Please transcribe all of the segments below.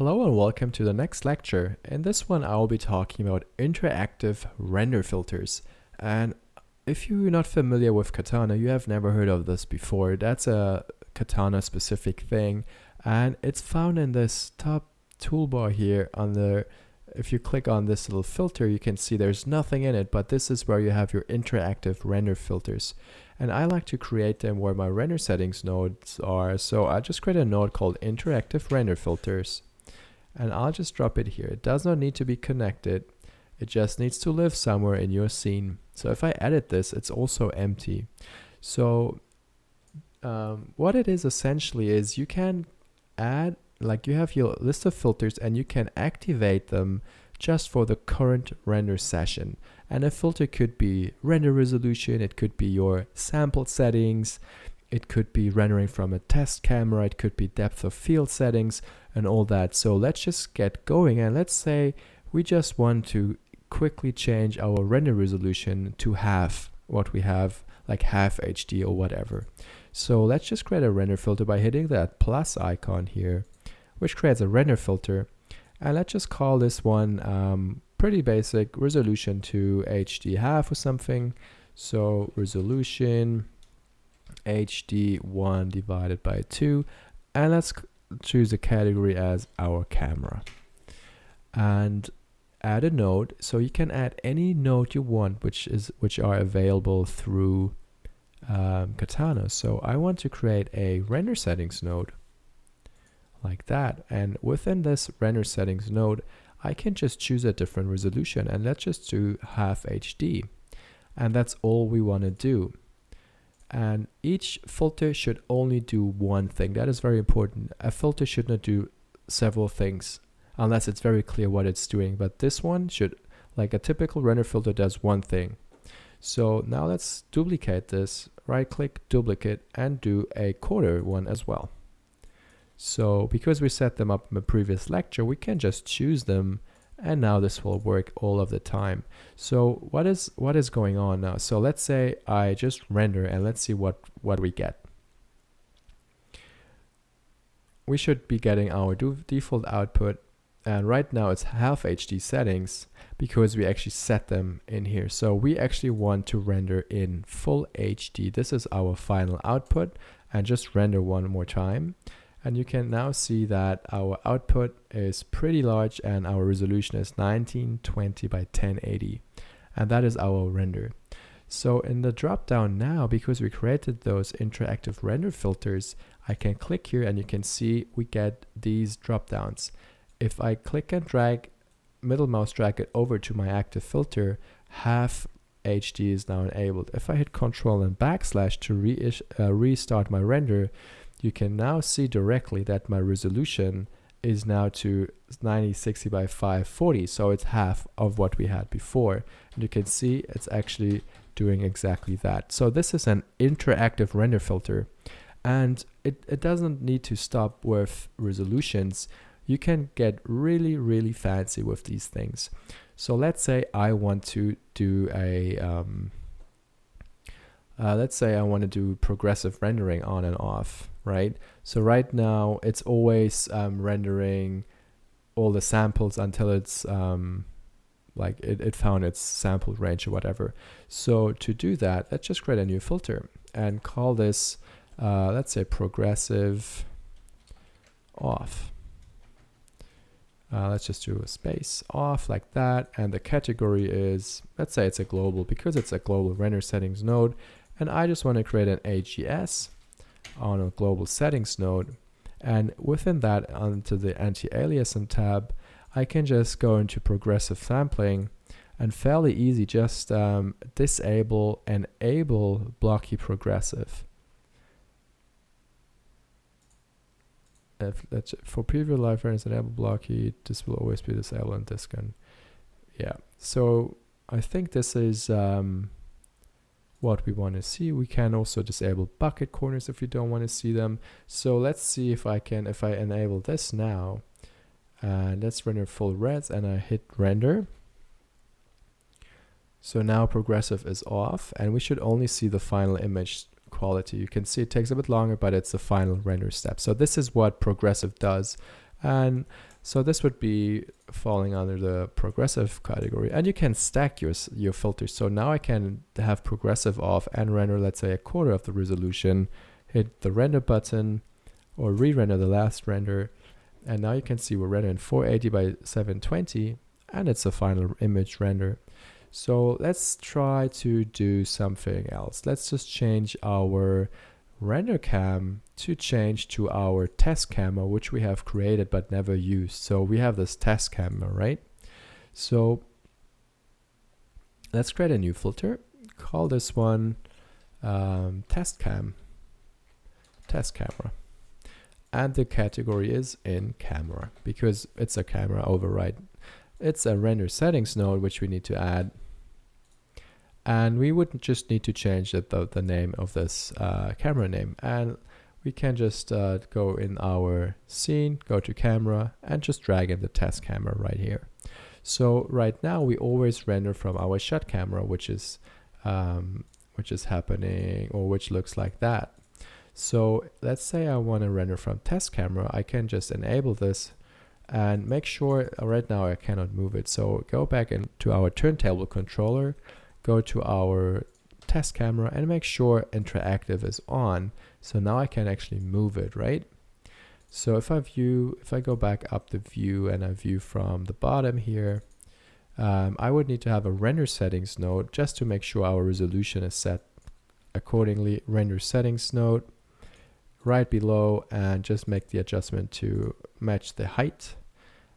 Hello and welcome to the next lecture. In this one I will be talking about interactive render filters. And if you're not familiar with Katana, you have never heard of this before. That's a Katana specific thing, and it's found in this top toolbar here if you click on this little filter, you can see there's nothing in it, but this is where you have your interactive render filters. And I like to create them where my render settings nodes are. So I just create a node called interactive render filters. And I'll just drop it here. It does not need to be connected. It just needs to live somewhere in your scene. So if I edit this, it's also empty. So what it is essentially is you can add, like you have your list of filters and you can activate them just for the current render session. And a filter could be render resolution, it could be your sample settings, it could be rendering from a test camera, it could be depth of field settings and all that. So let's just get going, and let's say we just want to quickly change our render resolution to half what we have, like half HD or whatever. So let's just create a render filter by hitting that plus icon here, which creates a render filter. And let's just call this one pretty basic, resolution to HD half or something. So resolution HD 1 divided by 2, and let's choose a category as our camera and add a node. So you can add any node you want which are available through Katana. So I want to create a render settings node like that, and within this render settings node I can just choose a different resolution, and let's just do half HD, and that's all we want to do. And each filter should only do one thing. That is very important. A filter should not do several things unless it's very clear what it's doing, but this one should, like a typical render filter, does one thing. So now let's duplicate this, right click, duplicate, and do a quarter one as well. So because we set them up in the previous lecture, we can just choose them, and now this will work all of the time. So what is going on now? So let's say I just render, and let's see what we get. We should be getting our default output, and right now it's half HD settings because we actually set them in here. So we actually want to render in full HD. This is our final output, and just render one more time. And you can now see that our output is pretty large and our resolution is 1920 by 1080. And that is our render. So in the drop down now, because we created those interactive render filters, I can click here and you can see we get these drop downs. If I click and drag, middle mouse drag it over to my active filter, half HD is now enabled. If I hit Control and backslash to restart my render, you can now see directly that my resolution is now to 9060 by 540, so it's half of what we had before. And you can see it's actually doing exactly that. So this is an interactive render filter, and it doesn't need to stop with resolutions. You can get really fancy with these things. So let's say I want to do a let's say I want to do progressive rendering on and off, right? So right now it's always rendering all the samples until it's like it found its sample range or whatever. So to do that, let's just create a new filter and call this let's say progressive off. Let's just do a space off like that, and the category is, let's say it's a global, because it's a global render settings node. And I just want to create an AGS on a global settings node. And within that, onto the anti-aliasing tab, I can just go into progressive sampling and fairly easy just disable and enable blocky progressive. For preview live variants, enable blocky, this will always be disabled on this gun. Yeah, so I think this is what we want to see. We can also disable bucket corners if you don't want to see them. So let's see if I enable this now, and let's render full reds, and I hit render. So now progressive is off, and we should only see the final image quality. You can see it takes a bit longer, but it's the final render step. So this is what progressive does. And so this would be falling under the progressive category, and you can stack your filters. So now I can have progressive off and render, let's say, a quarter of the resolution, hit the render button or re-render the last render, and now you can see we're rendering 480 by 720, and it's a final image render. So let's try to do something else. Let's just change our render cam to change to our test camera, which we have created but never used. So we have this test camera, right? So let's create a new filter, call this one test camera, and the category is in camera because it's a camera override. It's a render settings node which we need to add, and we would just need to change the name of this camera name, and we can just go in our scene, go to camera, and just drag in the test camera right here. So right now we always render from our shot camera, which is happening, or which looks like that. So let's say I want to render from test camera. I can just enable this and make sure, right now I cannot move it. So go back into our turntable controller, go to our test camera, and make sure interactive is on. So now I can actually move it, right? So if I go back up the view and I view from the bottom here, I would need to have a render settings node just to make sure our resolution is set accordingly. Render settings node right below, and just make the adjustment to match the height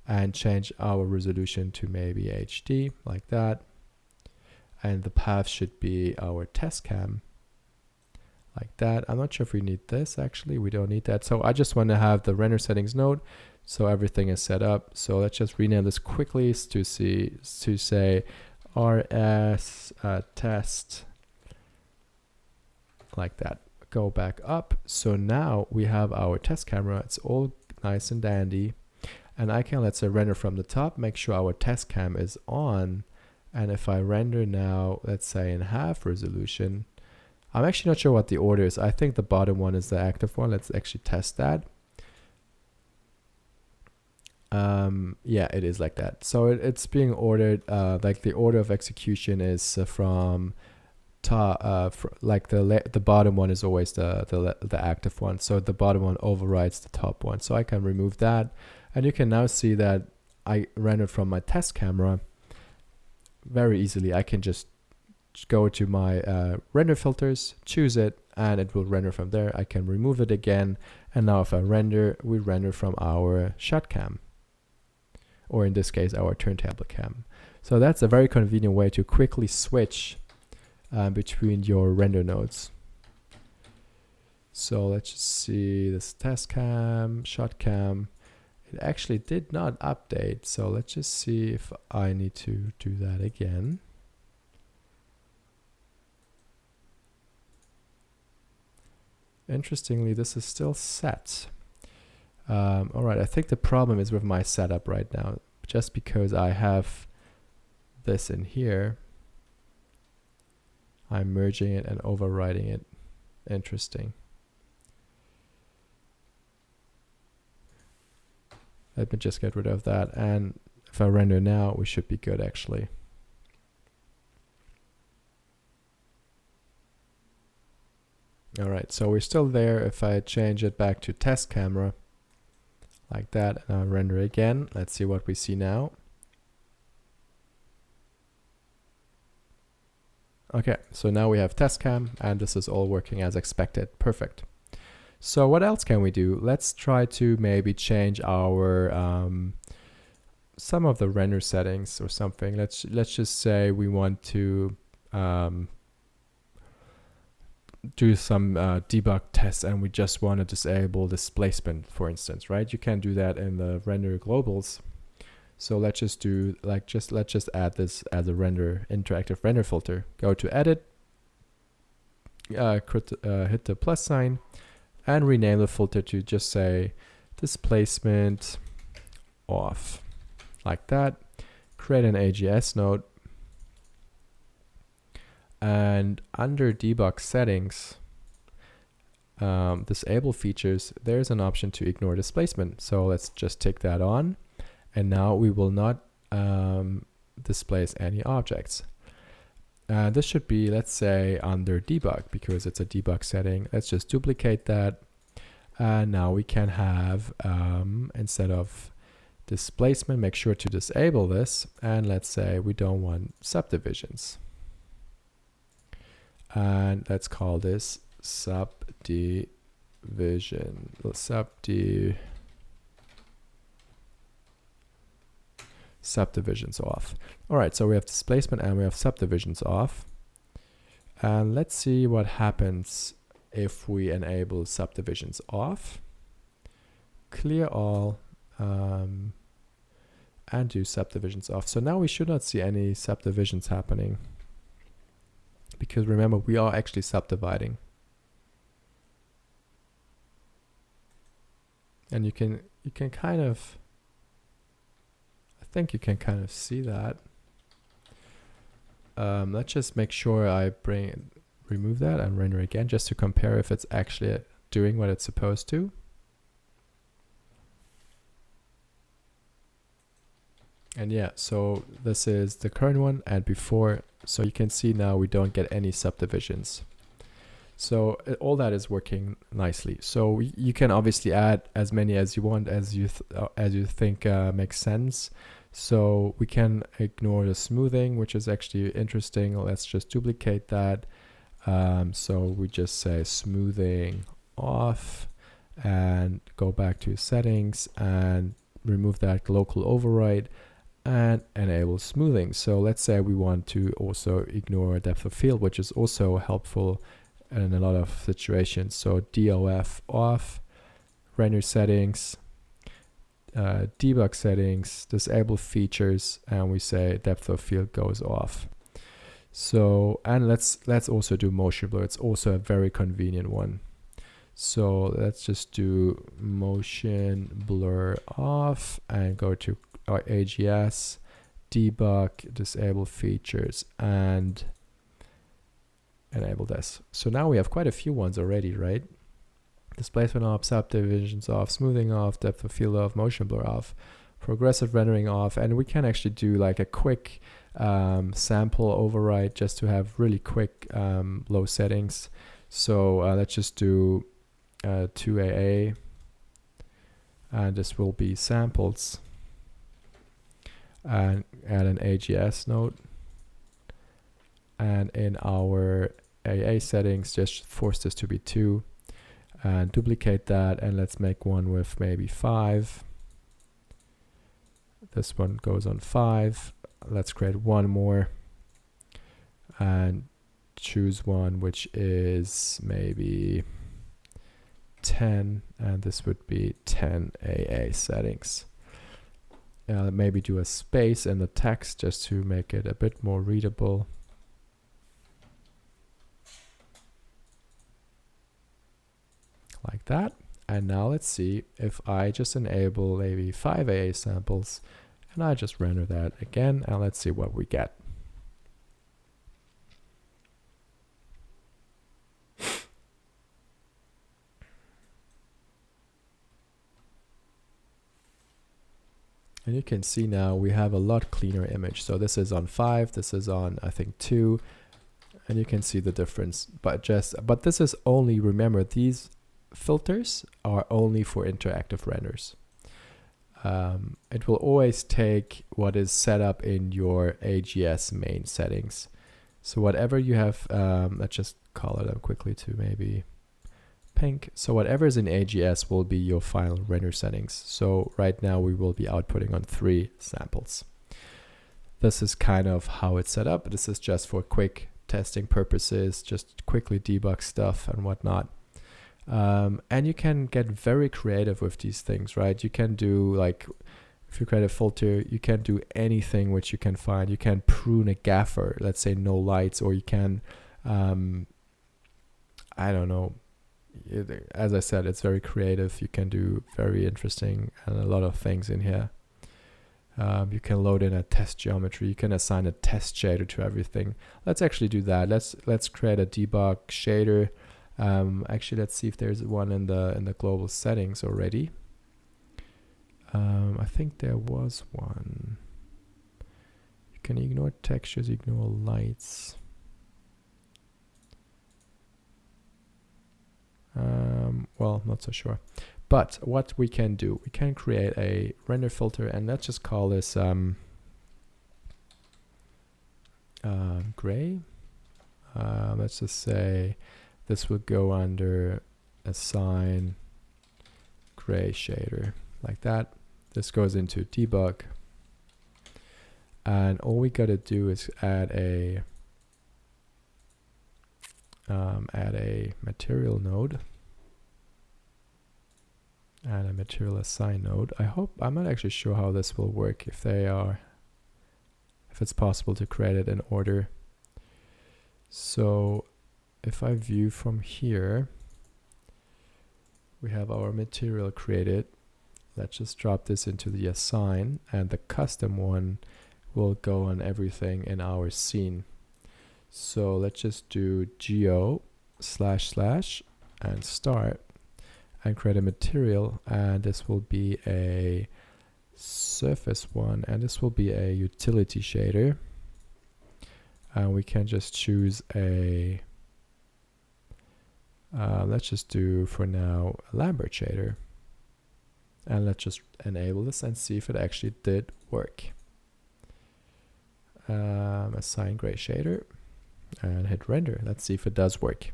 and change our resolution to maybe HD like that. And the path should be our test cam like that. I'm not sure if we need this, actually. We don't need that. So I just want to have the render settings node so everything is set up. So let's just rename this quickly to say RS test like that. Go back up. So now we have our test camera. It's all nice and dandy. And I can, let's say, render from the top, make sure our test cam is on. And if I render now, let's say in half resolution, I'm actually not sure what the order is. I think the bottom one is the active one. Let's actually test that. Yeah, it is like that. So it's being ordered, like the order of execution is from top, like the bottom one is always the active one. So the bottom one overrides the top one. So I can remove that. And you can now see that I rendered from my test camera very easily. I can just go to my render filters, choose it, and it will render from there. I can remove it again, and now if I render, we render from our shot cam, or in this case our turntable cam. So that's a very convenient way to quickly switch between your render nodes. So let's just see this test cam, shot cam. It actually did not update, so let's just see if I need to do that again. Interestingly, this is still set. All right, I think the problem is with my setup right now. Just because I have this in here, I'm merging it and overriding it. Interesting. Let me just get rid of that, and if I render now, we should be good actually. All right, so we're still there. If I change it back to test camera like that, and I render again, let's see what we see now. Okay, so now we have test cam, and this is all working as expected. Perfect. So what else can we do? Let's try to maybe change our some of the render settings or something. Let's just say we want to do some debug tests, and we just want to disable displacement, for instance, right? You can do that in the render globals. So let's just do let's just add this as a interactive render filter. Go to edit, hit the plus sign, and rename the filter to just say displacement off, like that. Create an AGS node, and under debug settings, disable features, there's an option to ignore displacement. So let's just tick that on, and now we will not displace any objects. This should be, let's say, under debug, because it's a debug setting. Let's just duplicate that, and now we can have, instead of displacement, make sure to disable this, and let's say we don't want subdivisions, and let's call this subdivisions off. All right, so we have displacement and we have subdivisions off, and let's see what happens if we enable subdivisions off. Clear all, and do subdivisions off. So now we should not see any subdivisions happening, because remember, we are actually subdividing. And you can kind of, I think you can kind of see that. Let's just make sure I remove that and render again, just to compare if it's actually doing what it's supposed to. And yeah, so this is the current one and before. So you can see now we don't get any subdivisions. So all that is working nicely. So you can obviously add as many as you want, as you think makes sense. So we can ignore the smoothing, which is actually interesting. Let's just duplicate that. So we just say smoothing off and go back to settings and remove that local override and enable smoothing. So let's say we want to also ignore depth of field, which is also helpful in a lot of situations. So DOF off, render settings, debug settings, disable features, and we say depth of field goes off. So, and let's also do motion blur. It's also a very convenient one. So let's just do motion blur off and go to our AGS, debug, disable features, and enable this. So now we have quite a few ones already, right? Displacement off, subdivisions off, smoothing off, depth of field off, motion blur off, progressive rendering off, and we can actually do like a quick sample override just to have really quick low settings. So let's just do 2AA, and this will be samples, and add an AGS node, and in our AA settings just force this to be 2 and duplicate that, and let's make one with maybe 5. This one goes on 5. Let's create one more and choose one which is maybe 10, and this would be 10 AA settings. Maybe do a space in the text just to make it a bit more readable. Like that. And now let's see if I just enable maybe 5 AA samples, and I just render that again, and let's see what we get. And you can see now we have a lot cleaner image. So this is on 5, this is on I think 2, and you can see the difference. But this is only, remember, these filters are only for interactive renders. It will always take what is set up in your AGS main settings. So whatever you have, let's just color them quickly to maybe pink. So whatever is in AGS will be your final render settings. So right now we will be outputting on 3 samples. This is kind of how it's set up. This is just for quick testing purposes, just quickly debug stuff and whatnot. And you can get very creative with these things, right? You can do, like, if you create a filter, you can do anything which you can find. You can prune a gaffer, let's say no lights, or you can, I don't know. As I said, it's very creative. You can do very interesting and a lot of things in here. You can load in a test geometry. You can assign a test shader to everything. Let's actually do that. Let's create a debug shader. Actually, let's see if there's one in the global settings already. I think there was one. You can ignore textures, ignore lights. Well, not so sure. But what we can do, we can create a render filter, and let's just call this gray. Let's just say this will go under assign gray shader, like that. This goes into debug, and all we gotta do is add a material node and a material assign node. I'm not actually sure how this will work, if it's possible to create it in order. So if I view from here, we have our material created. Let's just drop this into the assign, and the custom one will go on everything in our scene. So let's just do geo / and start and create a material, and this will be a surface one, and this will be a utility shader, and we can just choose a let's just do for now a Lambert shader, and let's just enable this and see if it actually did work. Assign gray shader and hit render. Let's see if it does work.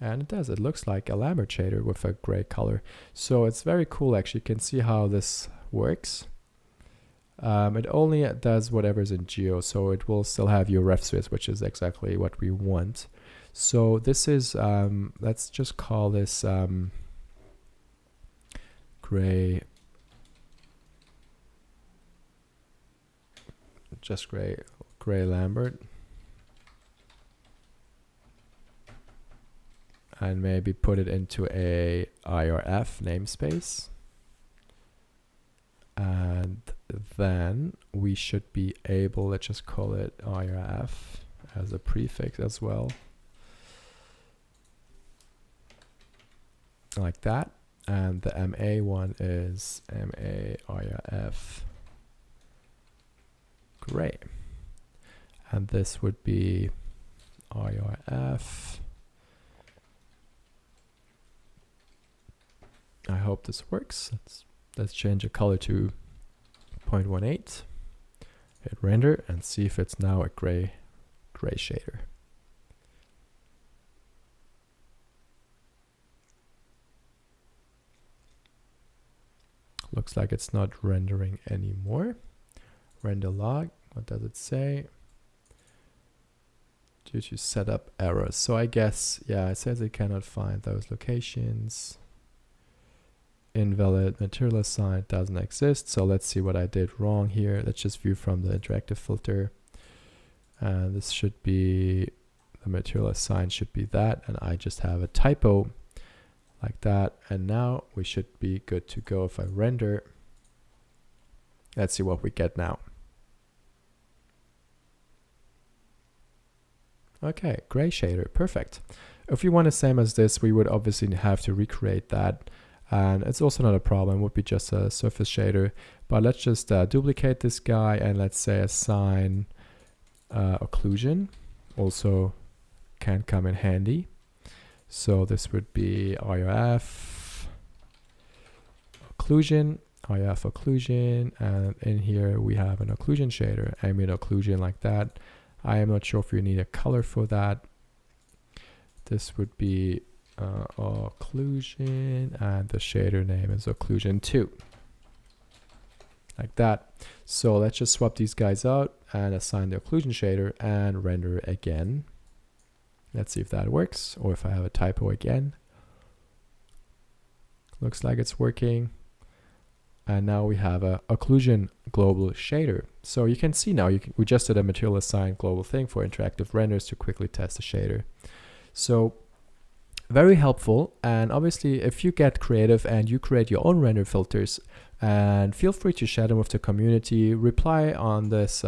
And it does. It looks like a Lambert shader with a gray color. So it's very cool actually. You can see how this works. It only does whatever's in geo, so it will still have your ref space, which is exactly what we want. So this is, let's just call this gray, just gray Lambert. And maybe put it into a IRF namespace. And then we should be able, let's just call it IRF as a prefix as well. Like that. And the MA one is MA IRF gray. And this would be IRF. I hope this works. Let's change the color to 0.18. Hit render and see if it's now a gray shader. Looks like it's not rendering anymore. Render log, what does it say? Due to setup errors. So I guess, yeah, it says it cannot find those locations. Invalid material assign doesn't exist. So let's see what I did wrong here. Let's just view from the interactive filter. And this should be, the material assign should be that. And I just have a typo like that. And now we should be good to go. If I render, let's see what we get now. Okay, gray shader, perfect. If you want the same as this, we would obviously have to recreate that. And it's also not a problem, it would be just a surface shader. But let's just duplicate this guy and let's say assign occlusion. Also can come in handy. So this would be IRF occlusion, and in here we have an occlusion shader, ambient occlusion like that. I am not sure if you need a color for that. This would be occlusion, and the shader name is occlusion 2. Like that. So let's just swap these guys out and assign the occlusion shader and render again. Let's see if that works, or if I have a typo again. Looks like it's working. And now we have a occlusion global shader. So you can see now, we just did a material assign global thing for interactive renders to quickly test the shader. So very helpful. And obviously, if you get creative and you create your own render filters, and feel free to share them with the community, reply on this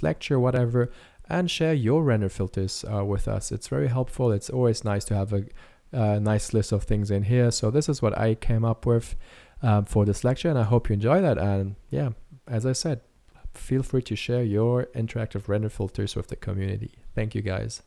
lecture, whatever, and share your render filters with us. It's very helpful. It's always nice to have a nice list of things in here. So this is what I came up with for this lecture, and I hope you enjoy that. And yeah, as I said, feel free to share your interactive render filters with the community. Thank you guys.